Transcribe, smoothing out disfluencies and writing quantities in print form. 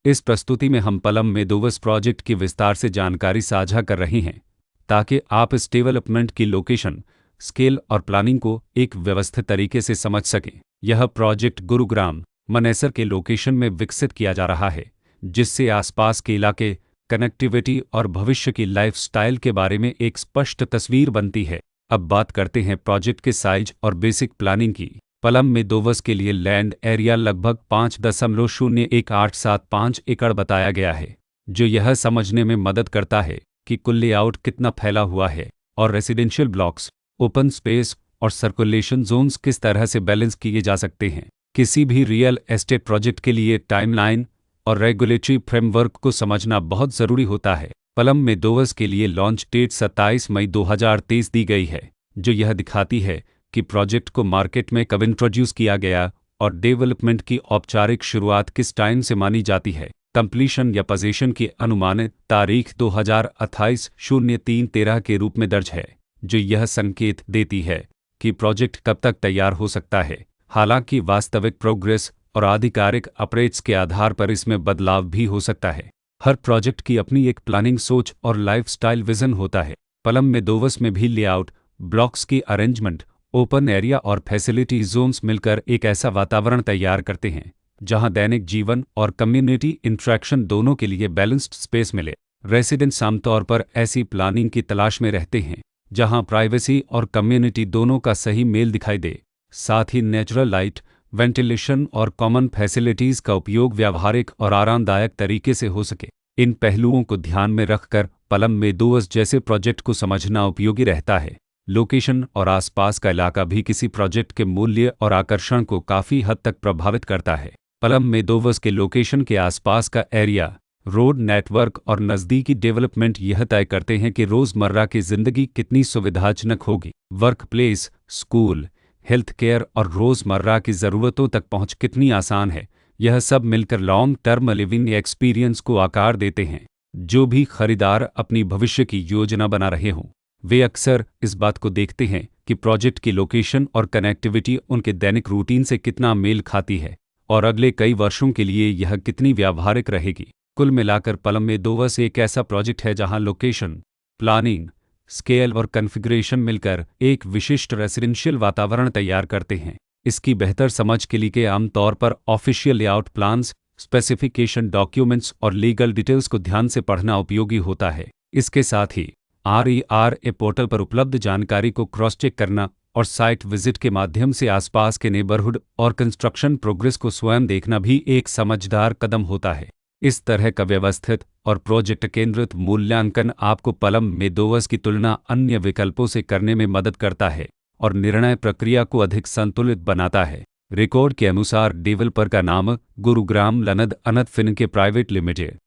इस प्रस्तुति में हम पलम मेदोवस प्रोजेक्ट की विस्तार से जानकारी साझा कर रहे हैं ताकि आप इस डेवलपमेंट की लोकेशन, स्केल और प्लानिंग को एक व्यवस्थित तरीके से समझ सकें। यह प्रोजेक्ट गुरुग्राम, मनेसर के लोकेशन में विकसित किया जा रहा है, जिससे आसपास के इलाके, कनेक्टिविटी और भविष्य की लाइफस्टाइल के बारे में एक स्पष्ट तस्वीर बनती है। अब बात करते हैं प्रोजेक्ट के साइज और बेसिक प्लानिंग की। पलम मेदोवस के लिए लैंड एरिया लगभग 5.01875 एकड़ बताया गया है, जो यह समझने में मदद करता है कि कुल लेआउट कितना फैला हुआ है और रेसिडेंशियल ब्लॉक्स, ओपन स्पेस और सर्कुलेशन जोन्स किस तरह से बैलेंस किए जा सकते हैं। किसी भी रियल एस्टेट प्रोजेक्ट के लिए टाइमलाइन और रेगुलेटरी फ्रेमवर्क को समझना बहुत ज़रूरी होता है। पलम मेदोवस के लिए लॉन्च डेट 27 मई 2023 दी गई है, जो यह दिखाती है कि प्रोजेक्ट को मार्केट में कब इंट्रोड्यूस किया गया और डेवलपमेंट की औपचारिक शुरुआत किस टाइम से मानी जाती है। कंप्लीशन या पोजीशन की अनुमानित तारीख 2028-03-13 के रूप में दर्ज है, जो यह संकेत देती है कि प्रोजेक्ट कब तक तैयार हो सकता है। हालांकि वास्तविक प्रोग्रेस और आधिकारिक अपडेट्स के आधार पर इसमें बदलाव भी हो सकता है। हर प्रोजेक्ट की अपनी एक प्लानिंग सोच और लाइफस्टाइल विजन होता है। पलम मेदोवस में भी लेआउट, ब्लॉक्स की अरेंजमेंट, ओपन एरिया और फैसिलिटी जोन्स मिलकर एक ऐसा वातावरण तैयार करते हैं जहां दैनिक जीवन और कम्युनिटी इंटरेक्शन दोनों के लिए बैलेंस्ड स्पेस मिले। रेसिडेंट्स आमतौर पर ऐसी प्लानिंग की तलाश में रहते हैं जहां प्राइवेसी और कम्युनिटी दोनों का सही मेल दिखाई दे। साथ ही नेचुरल लाइट, वेंटिलेशन और कॉमन फैसिलिटीज़ का उपयोग व्यावहारिक और आरामदायक तरीके से हो सके। इन पहलुओं को ध्यान में रखकर पलम मेदोवस जैसे प्रोजेक्ट को समझना उपयोगी रहता है। लोकेशन और आसपास का इलाका भी किसी प्रोजेक्ट के मूल्य और आकर्षण को काफ़ी हद तक प्रभावित करता है। पलम मेदोवस के लोकेशन के आसपास का एरिया, रोड नेटवर्क और नज़दीकी डेवलपमेंट यह तय करते हैं कि रोज़मर्रा की ज़िंदगी कितनी सुविधाजनक होगी। Work place, school, health care और रोज़मर्रा की ज़रूरतों तक पहुंच कितनी आसान है। यह सब मिलकर लॉन्ग टर्म लिविंग एक्सपीरियंस को आकार देते हैं। जो भी खरीदार अपनी भविष्य की योजना बना रहे हों, वे अक्सर इस बात को देखते हैं कि प्रोजेक्ट की लोकेशन और कनेक्टिविटी उनके दैनिक रूटीन से कितना मेल खाती है और अगले कई वर्षों के लिए यह कितनी व्यावहारिक रहेगी। कुल मिलाकर पलम मेदोवस एक ऐसा प्रोजेक्ट है जहां लोकेशन, प्लानिंग, स्केल और कॉन्फ़िगरेशन मिलकर एक विशिष्ट रेसिडेंशियल वातावरण तैयार करते हैं। इसकी बेहतर समझ के लिए आमतौर पर official layout plans, specification documents और लीगल डिटेल्स को ध्यान से पढ़ना उपयोगी होता है। इसके साथ ही RERA पोर्टल पर उपलब्ध जानकारी को क्रॉस चेक करना और साइट विजिट के माध्यम से आसपास के नेबरहुड और कंस्ट्रक्शन प्रोग्रेस को स्वयं देखना भी एक समझदार कदम होता है। इस तरह का व्यवस्थित और प्रोजेक्ट केंद्रित मूल्यांकन आपको पलम मेदोवस की तुलना अन्य विकल्पों से करने में मदद करता है और निर्णय प्रक्रिया को अधिक संतुलित बनाता है। रिकॉर्ड के अनुसार डेवलपर का नाम गुरुग्राम लनद अनंत फिनके प्राइवेट लिमिटेड